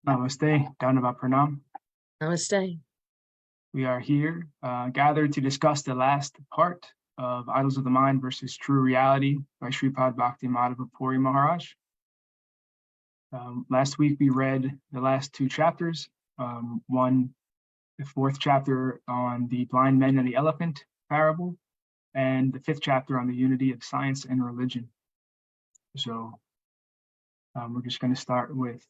Namaste, Dandavat Pranam. Namaste. We are here gathered to discuss the last part of Idols of the Mind versus True Reality by Sripad Bhaktimadhava Puri Maharaj. Last week we read the last two chapters, the fourth chapter on the blind men and the elephant parable, and the fifth chapter on the unity of science and religion. So we're just going to start with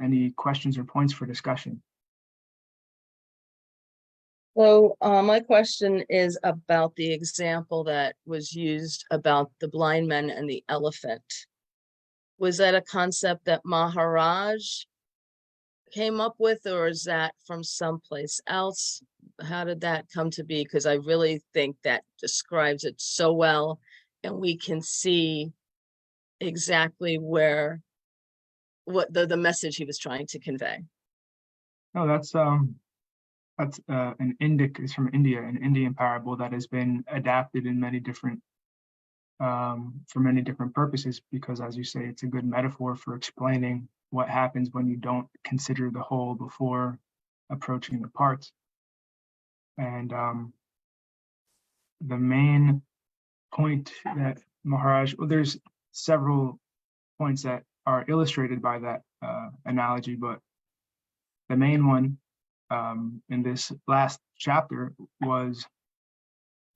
any questions or points for discussion. So my question is about the example that was used about the blind men and the elephant. Was that a concept that Maharaj came up with, or is that from someplace else? How did that come to be? Because I really think that describes it so well, and we can see exactly what the message he was trying to convey. No, that's an Indic, is from India, an Indian parable that has been adapted in many different for many different purposes, because as you say, it's a good metaphor for explaining what happens when you don't consider the whole before approaching the parts. And the main point that Maharaj, well, there's several points that are illustrated by that analogy, but the main one in this last chapter was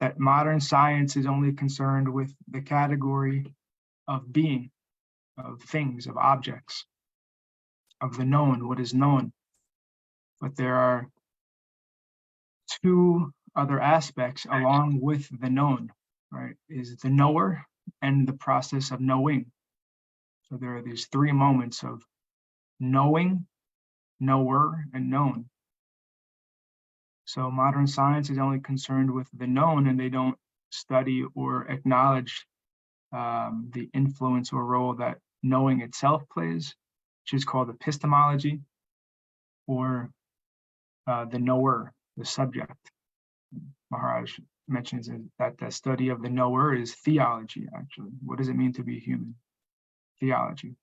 that modern science is only concerned with the category of being, of things, of objects, of the known, what is known. But there are two other aspects along with the known, right? Is the knower and the process of knowing. So there are these three moments of knowing, knower, and known. So modern science is only concerned with the known, and they don't study or acknowledge the influence or role that knowing itself plays, which is called epistemology, or the knower, the subject. Maharaj mentions that the study of the knower is theology, actually. What does it mean to be human? Theology.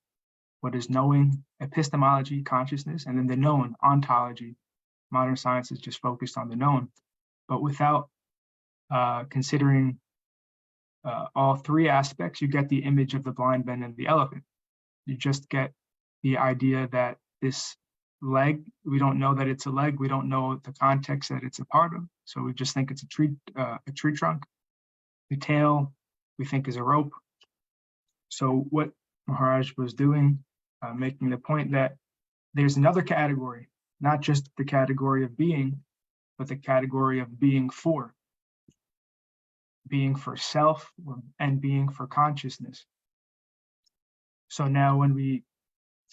What is knowing? Epistemology, consciousness, and then the known, ontology. Modern science is just focused on the known, but without considering all three aspects, you get the image of the blind men and the elephant. You just get the idea that this leg, we don't know that it's a leg, we don't know the context that it's a part of, so we just think it's a tree trunk. The tail, we think, is a rope. So what Maharaj was doing, making the point that there's another category, not just the category of being, but the category of being for self and being for consciousness. So now when we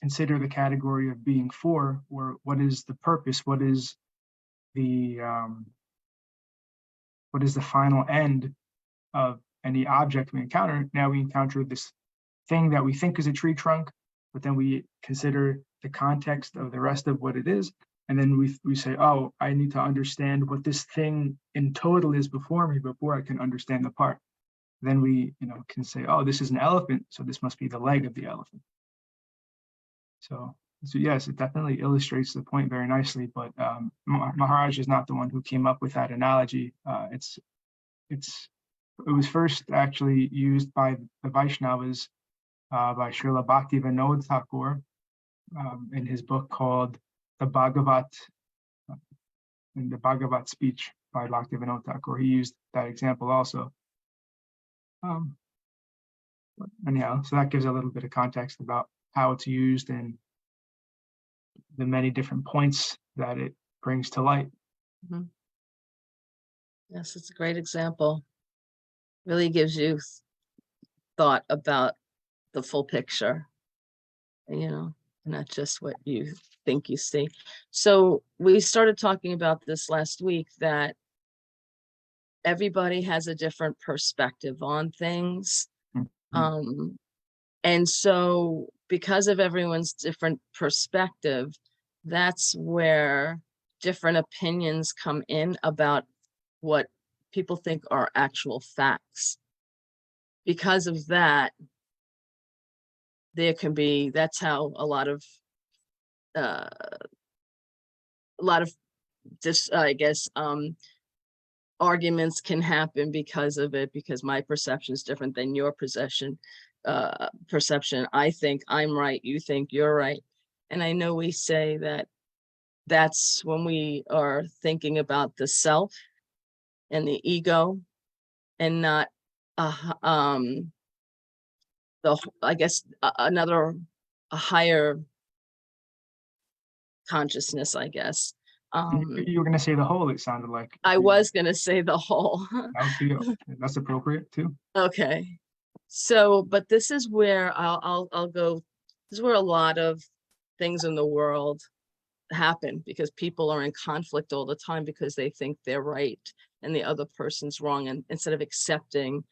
consider the category of being for, or what is the purpose, what is the final end of any object we encounter, now we encounter this thing that we think is a tree trunk, but then we consider the context of the rest of what it is, and then we say, oh, I need to understand what this thing in total is before me before I can understand the part. Then we can say, oh, this is an elephant, so this must be the leg of the elephant. So yes, it definitely illustrates the point very nicely, but Maharaj is not the one who came up with that analogy. It was first actually used by the Vaishnavas, by Srila Bhaktivinoda Thakur, in his book called the Bhagavat, in the Bhagavat speech by Bhaktivinoda Thakur. He used that example also. Anyhow, so that gives a little bit of context about how it's used and the many different points that it brings to light. Mm-hmm. Yes, it's a great example. Really gives you thought about the full picture, not just what you think you see. So we started talking about this last week, that everybody has a different perspective on things. Mm-hmm. And so because of everyone's different perspective, that's where different opinions come in about what people think are actual facts. Because of that, there can be, that's how a lot of a lot of just, I guess, arguments can happen because of it, because my perception is different than your perception. I think I'm right, you think you're right. And I know we say that that's when we are thinking about the self and the ego, and not I guess a higher consciousness, I guess. You were gonna say the whole, it sounded like. I was gonna say the whole. That would be, that's appropriate too. Okay. So, but this is where I'll go, this is where a lot of things in the world happen, because people are in conflict all the time because they think they're right and the other person's wrong. And instead of accepting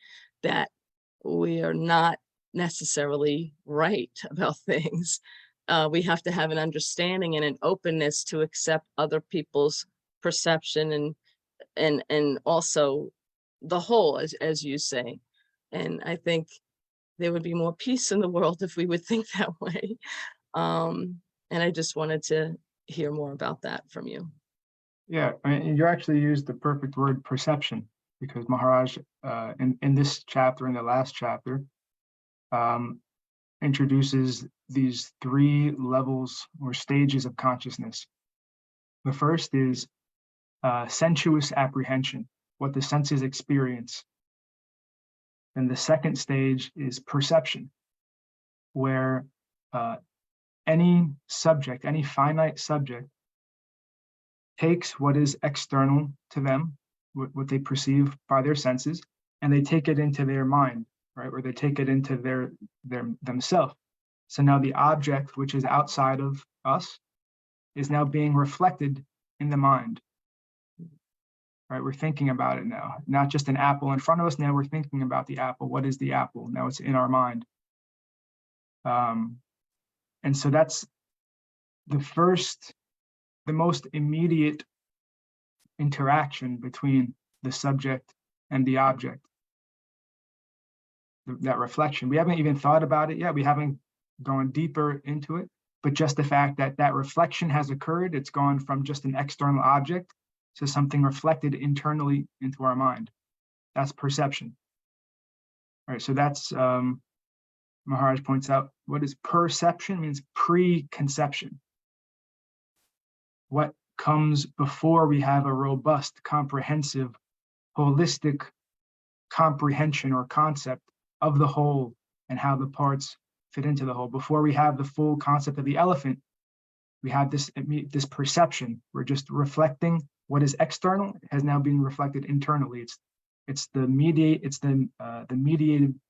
that we are not necessarily right about things, we have to have an understanding and an openness to accept other people's perception, and also the whole, as you say. And I think there would be more peace in the world if we would think that way. And I just wanted to hear more about that from you. Yeah, and you actually used the perfect word, perception, because Maharaj, in this chapter, in the last chapter, introduces these 3 levels or stages of consciousness. The first is sensuous apprehension, what the senses experience. And the second stage is perception, where any subject, any finite subject, takes what is external to them, what they perceive by their senses, and they take it into their mind, right? Or they take it into their themselves. So now the object, which is outside of us, is now being reflected in the mind, right? We're thinking about it now, not just an apple in front of us. Now we're thinking about the apple. What is the apple? Now it's in our mind. And so that's the most immediate interaction between the subject and the object. That reflection. We haven't even thought about it yet. We haven't gone deeper into it, but just the fact that that reflection has occurred, it's gone from just an external object to something reflected internally into our mind. That's perception. All right, so that's, Maharaj points out, what is perception? Means preconception. What comes before we have a robust, comprehensive, holistic comprehension or concept of the whole and how the parts fit into the whole. Before we have the full concept of the elephant, we have this perception. We're just reflecting what is external has now been reflected internally. It's the mediated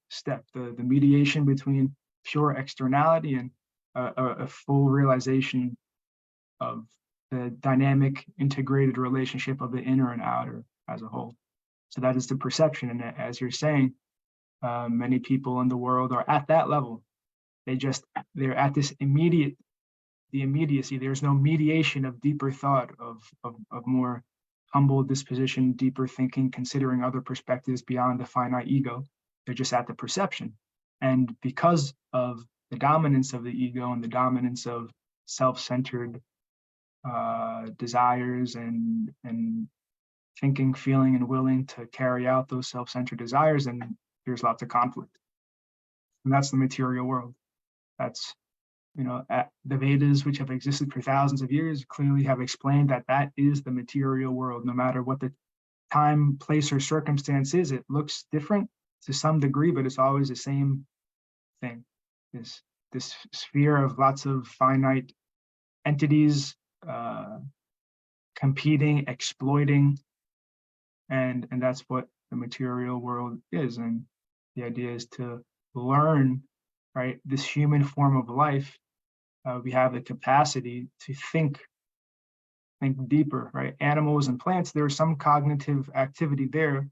step, the mediation between pure externality and a full realization of the dynamic integrated relationship of the inner and outer as a whole. So that is the perception. And as you're saying, many people in the world are at that level. They're at this immediacy. There's no mediation of deeper thought, of more humble disposition, deeper thinking, considering other perspectives beyond the finite ego. They're just at the perception. And because of the dominance of the ego and the dominance of self-centered desires and thinking, feeling, and willing to carry out those self-centered desires, and there's lots of conflict. And that's the material world. That's, the Vedas, which have existed for thousands of years, clearly have explained that that is the material world. No matter what the time, place, or circumstance is, it looks different to some degree, but it's always the same thing. This sphere of lots of finite entities competing, exploiting, and that's what the material world is. And the idea is to learn, right, this human form of life. We have the capacity to think deeper, right? Animals and plants, there's some cognitive activity there,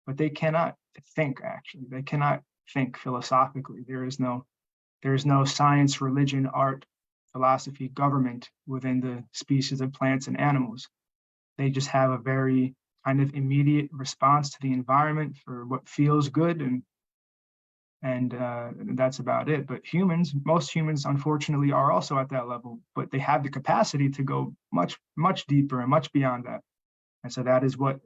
but they cannot think, actually. They cannot think philosophically. There is no science, religion, art, philosophy, government within the species of plants and animals. They just have a very kind of immediate response to the environment for what feels good, and And that's about it. But most humans, unfortunately, are also at that level, but they have the capacity to go much, much deeper and much beyond that. And so that is what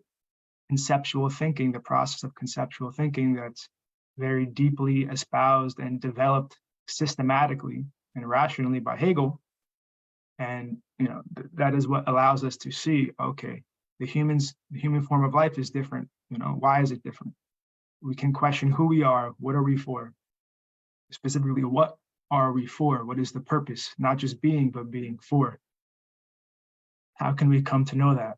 conceptual thinking, the process of conceptual thinking that's very deeply espoused and developed systematically and rationally by Hegel. And that is what allows us to see, okay, the human form of life is different. Why is it different? We can question who we are, what are we for? Specifically, what are we for? What is the purpose? Not just being, but being for. How can we come to know that?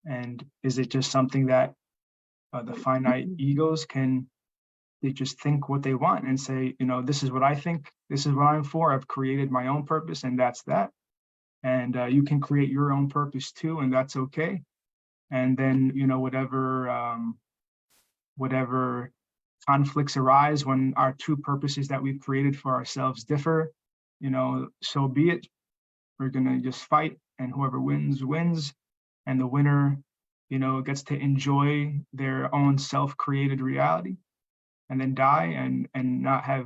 And is it just something that the finite egos they just think what they want and say, this is what I think, this is what I'm for, I've created my own purpose, and that's that. And you can create your own purpose too, and that's okay. And then, whatever conflicts arise when our two purposes that we've created for ourselves differ, so be it. We're gonna just fight, and whoever wins, wins. And the winner, gets to enjoy their own self-created reality and then die and not have,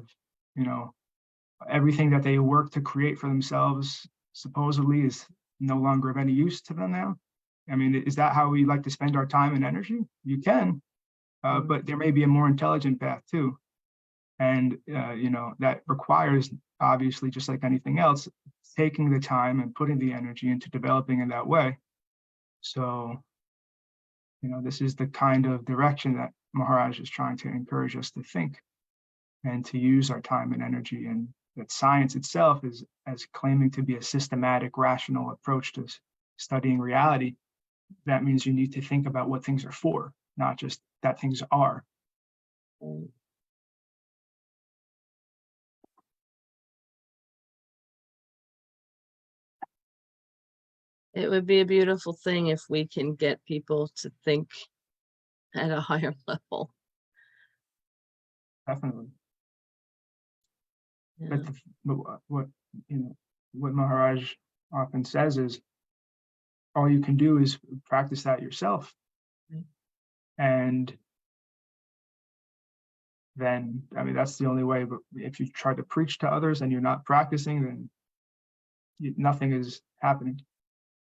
everything that they work to create for themselves supposedly is no longer of any use to them now. I mean, is that how we like to spend our time and energy? You can, but there may be a more intelligent path too. And, that requires, obviously, just like anything else, taking the time and putting the energy into developing in that way. So, this is the kind of direction that Maharaj is trying to encourage us to think and to use our time and energy. And that science itself is as claiming to be a systematic, rational approach to studying reality. That means you need to think about what things are for, not just that things are. It would be a beautiful thing if we can get people to think at a higher level. Definitely. Yeah. But what Maharaj often says is, all you can do is practice that yourself. Right. And then, I mean, that's the only way. But if you try to preach to others and you're not practicing, then nothing is happening.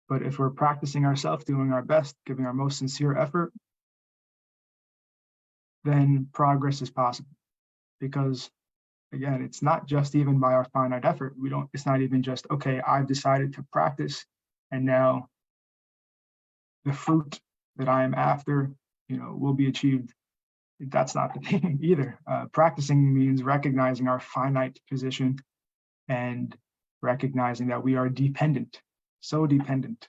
But if we're practicing ourselves, doing our best, giving our most sincere effort, then progress is possible. Because again, it's not just even by our finite effort. It's not even just, okay, I've decided to practice, and now the fruit that I am after, will be achieved. That's not the thing either. Practicing means recognizing our finite position and recognizing that we are dependent, so dependent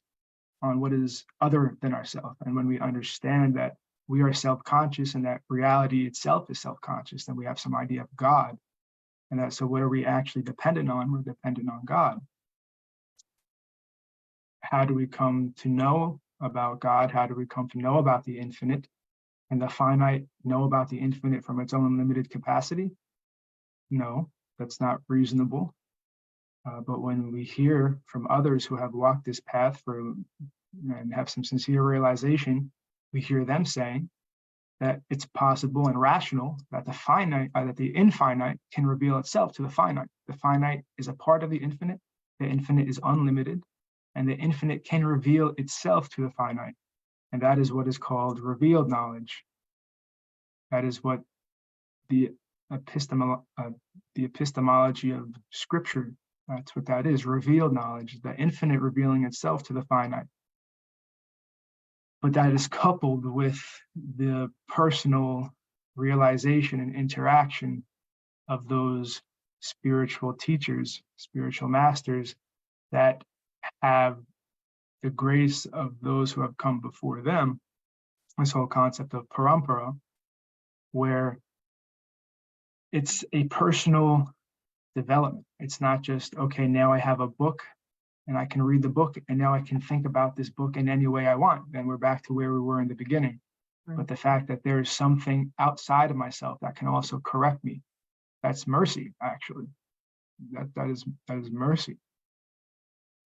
on what is other than ourselves. And when we understand that we are self-conscious and that reality itself is self-conscious, then we have some idea of God. And so what are we actually dependent on? We're dependent on God. How do we come to know about God? How do we come to know about the infinite? And the finite know about the infinite from its own limited capacity? No, that's not reasonable. But when we hear from others who have walked this path and have some sincere realization, we hear them saying that it's possible and rational that the infinite can reveal itself to the finite. The finite is a part of the infinite is unlimited, and the infinite can reveal itself to the finite. And that is what is called revealed knowledge. That is what the epistemology of scripture, that's what that is, revealed knowledge, the infinite revealing itself to the finite. But that is coupled with the personal realization and interaction of those spiritual teachers, spiritual masters that have the grace of those who have come before them. This whole concept of parampara, where it's a personal development. It's not just, okay, now I have a book and I can read the book and now I can think about this book in any way I want. Then we're back to where we were in the beginning. Right. But the fact that there is something outside of myself that can also correct me, that's mercy, actually. That is mercy.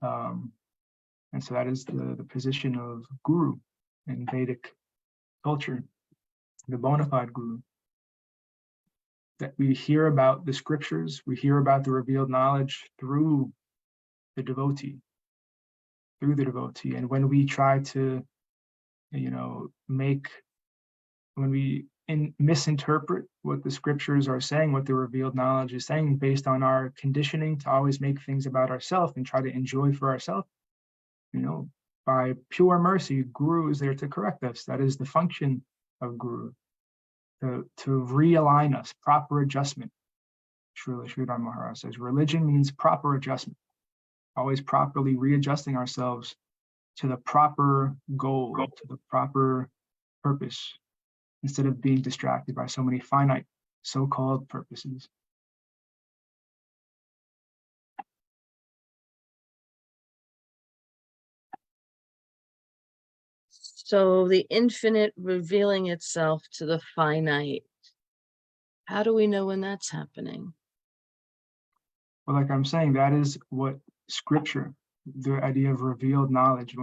And so that is the position of guru in Vedic culture, the bona fide guru. that we hear about the scriptures, we hear about the revealed knowledge through the devotee. And when we try to, when we misinterpret what the scriptures are saying, what the revealed knowledge is saying, based on our conditioning to always make things about ourselves and try to enjoy for ourselves, by pure mercy, Guru is there to correct us. That is the function of Guru, to realign us, proper adjustment. Srila Sridhar Maharaj says, religion means proper adjustment, always properly readjusting ourselves to the proper goal, to the proper purpose, instead of being distracted by so many finite so-called purposes. So the infinite revealing itself to the finite. How do we know when that's happening? Well, like I'm saying, that is what scripture, the idea of revealed knowledge,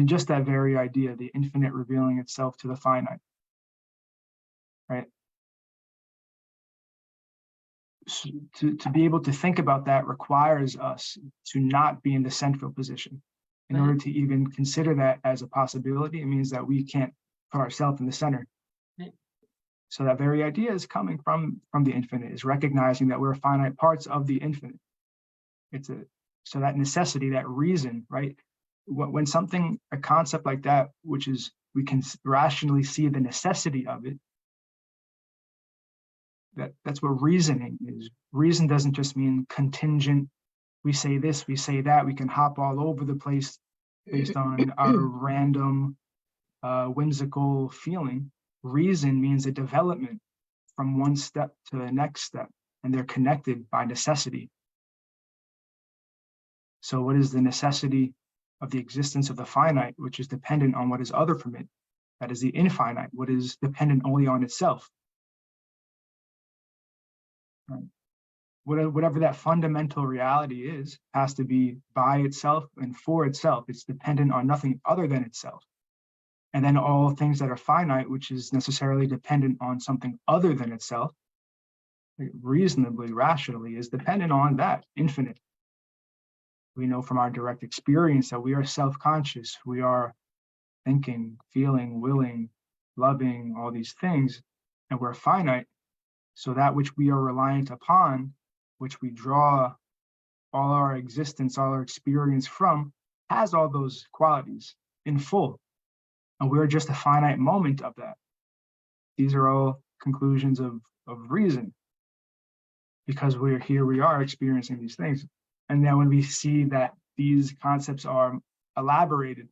just that very idea, the infinite revealing itself to the finite, right? So to be able to think about that requires us to not be in the central position. In order to even consider that as a possibility, it means that we can't put ourselves in the center. Right. So that very idea is coming from the infinite, is recognizing that we're finite parts of the infinite. So that necessity, that reason, right? When something, a concept like that, which is, we can rationally see the necessity of it, that's what reasoning is. Reason doesn't just mean contingent. We say this, we say that, we can hop all over the place based on our random, whimsical feeling. Reason means a development from one step to the next step, and they're connected by necessity. So what is the necessity of the existence of the finite, which is dependent on what is other from it? That is the infinite, what is dependent only on itself. Right. Whatever that fundamental reality is, has to be by itself and for itself. It's dependent on nothing other than itself. And then all things that are finite, which is necessarily dependent on something other than itself, reasonably, rationally, is dependent on that infinite. We know from our direct experience that we are self-conscious. We are thinking, feeling, willing, loving, all these things, and we're finite. So that which we are reliant upon, which we draw all our existence, all our experience from, has all those qualities in full. And we're just a finite moment of that. These are all conclusions of reason, because we're here, we are experiencing these things. And then when we see that these concepts are elaborated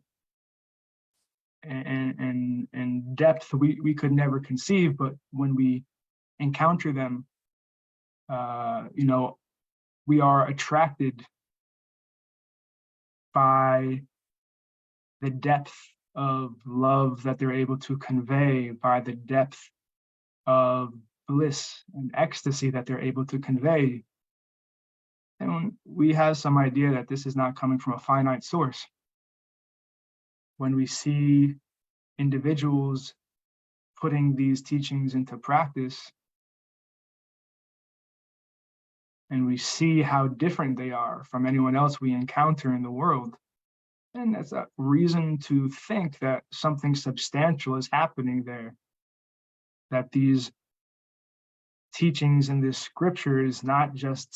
and in depth we could never conceive, but when we encounter them, we are attracted by the depth of love that they're able to convey, by the depth of bliss and ecstasy that they're able to convey. And we have some idea that this is not coming from a finite source. When we see individuals putting these teachings into practice, and we see how different they are from anyone else we encounter in the world, and that's a reason to think that something substantial is happening there, that these teachings in this scripture is not just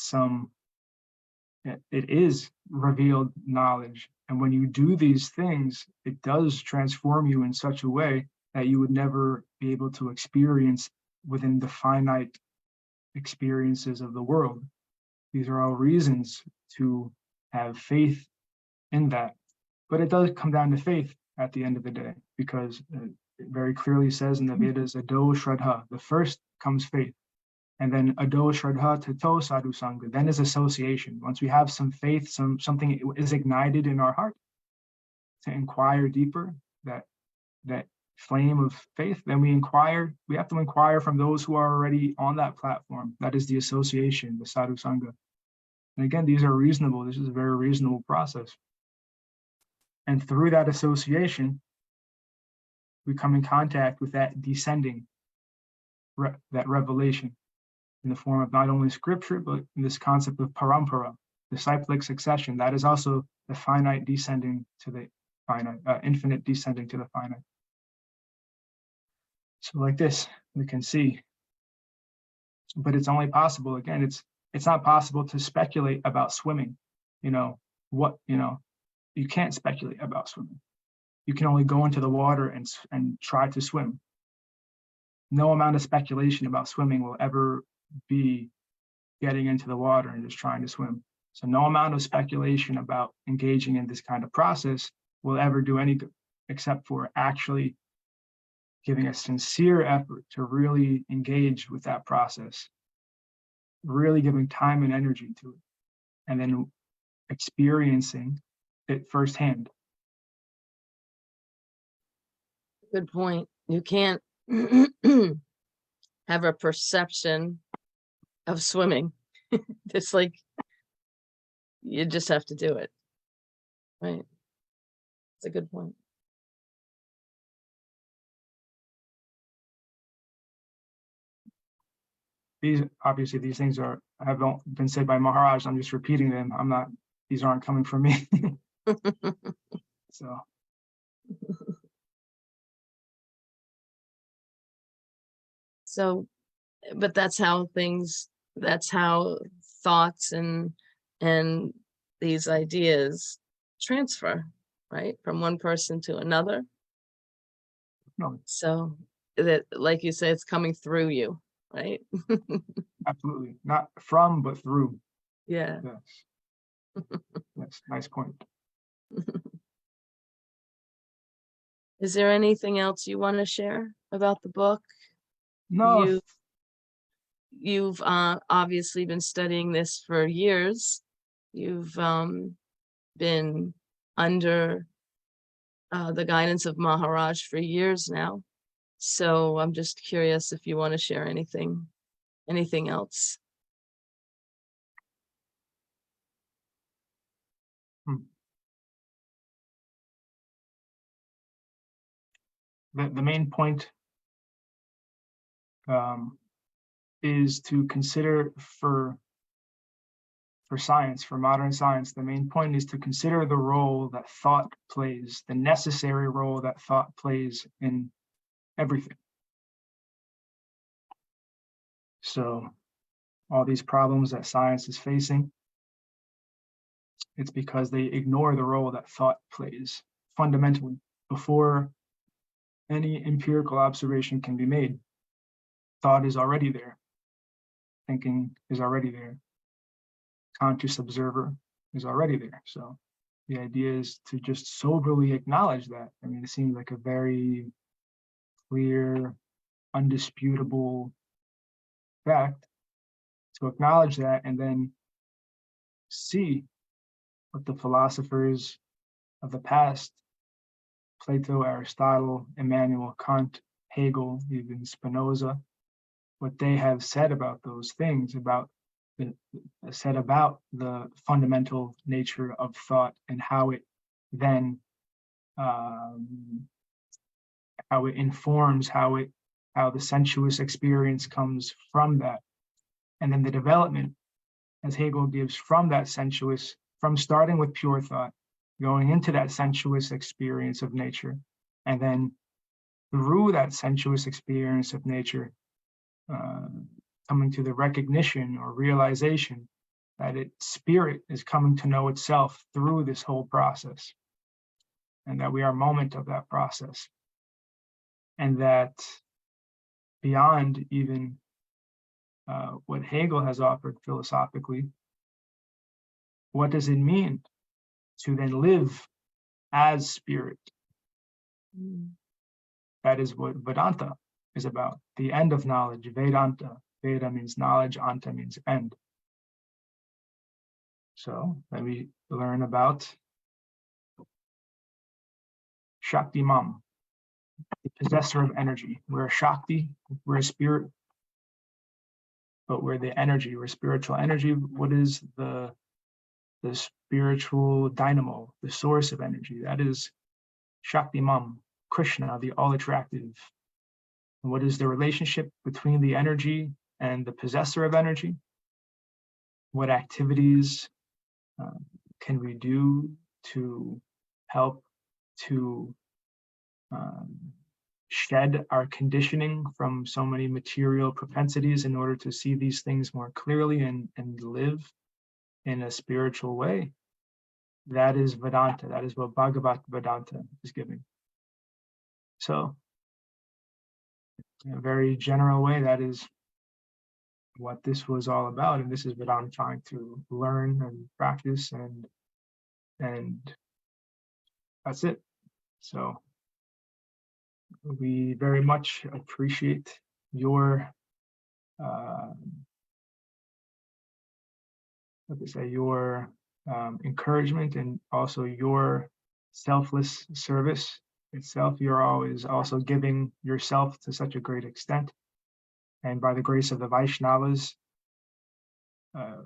it is revealed knowledge. And when you do these things, it does transform you in such a way that you would never be able to experience within the finite experiences of the world. These are all reasons to have faith in that. But it does come down to faith at the end of the day, because it very clearly says in the Vedas, Ado Shraddha, the first comes faith. And then Ado Shraddha Tato Sadhu Sangha, then is association. Once we have some faith, something is ignited in our heart to inquire deeper, that flame of faith, then we have to inquire from those who are already on that platform. That is the association, the Sadhu Sangha. And again, these are reasonable. This is a very reasonable process. And through that association, we come in contact with that descending, that revelation, in the form of not only scripture, but in this concept of parampara, disciplic succession. That is also the finite descending to the finite, infinite descending to the finite. So like this, we can see, but it's only possible, again, it's not possible to speculate about swimming. You can't speculate about swimming. You can only go into the water and try to swim. No amount of speculation about swimming will ever be getting into the water and just trying to swim. So no amount of speculation about engaging in this kind of process will ever do any good, except for actually giving a sincere effort to really engage with that process, really giving time and energy to it, and then experiencing it firsthand. Good point. You can't have a perception of swimming. It's like, you just have to do it. Right. It's a good point. Obviously these things have been said by Maharaj. I'm just repeating them. These aren't coming from me. So. So, but that's how thoughts and these ideas transfer, right? From one person to another. No. So that, like you say, it's coming through you, right? Absolutely. Not from, but through. Yeah. Yes. Yes. Nice point. Is there anything else you want to share about the book? No. You've obviously been studying this for years. You've been under the guidance of Maharaj for years now. So I'm just curious if you want to share anything else. The main point is to consider for science, for modern science, the main point is to consider the role that thought plays, the necessary role that thought plays in everything. So all these problems that science is facing, it's because they ignore the role that thought plays fundamentally before any empirical observation can be made. Thought is already there. Thinking is already there. Conscious observer is already there. So the idea is to just soberly acknowledge that. I mean, it seems like a very clear, undisputable fact, to acknowledge that and then see what the philosophers of the past, Plato, Aristotle, Immanuel Kant, Hegel, even Spinoza, what they have said about those things, about the fundamental nature of thought and how it then how it informs, how the sensuous experience comes from that, and then the development, as Hegel gives, from that sensuous, from starting with pure thought, going into that sensuous experience of nature, and then through that sensuous experience of nature, coming to the recognition or realization that spirit is coming to know itself through this whole process, and that we are a moment of that process, and that beyond even what Hegel has offered philosophically, what does it mean to then live as spirit? That is what Vedanta is about, the end of knowledge, Vedanta. Veda means knowledge, Anta means end. So let me learn about Shakti Mam, the possessor of energy. We're a Shakti, we're a spirit, but we're the energy, we're spiritual energy. What is the spiritual dynamo, the source of energy? That is Shakti Mam, Krishna, the all attractive. And what is the relationship between the energy and the possessor of energy. What activities can we do to help to shed our conditioning from so many material propensities in order to see these things more clearly and live in a spiritual way? That is Vedanta. That is what Bhagavad Vedanta is giving. So, in a very general way, that is what this was all about, and this is what I'm trying to learn and practice, and that's it. So we very much appreciate your your encouragement and also your selfless service itself. You're always also giving yourself to such a great extent, and by the grace of the Vaishnavas,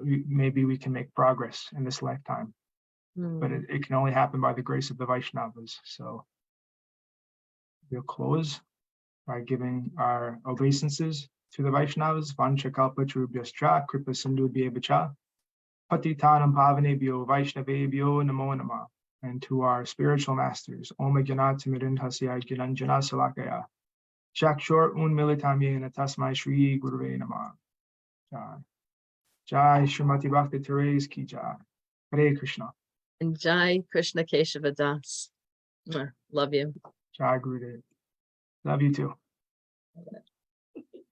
maybe we can make progress in this lifetime, but it can only happen by the grace of the Vaishnavas. So we'll close by giving our obeisances to the Vaishnavas. Vanchakalpacharubhyascha kripa sindhubhyevacha patitanam pavanebhyo Vaishnavebhyo namo namah. And to our spiritual masters, Om Jnanatimidindhasya Gyananjana Salakaya Chakshor Unmilitam Yena Tasmai Shri Gurave Namah. Jai Srimati Bhakti Therese Ki Jai. Hare Krishna. And Jai Krishna Keshava Das. Love you. Jai Gurudev. Love you too.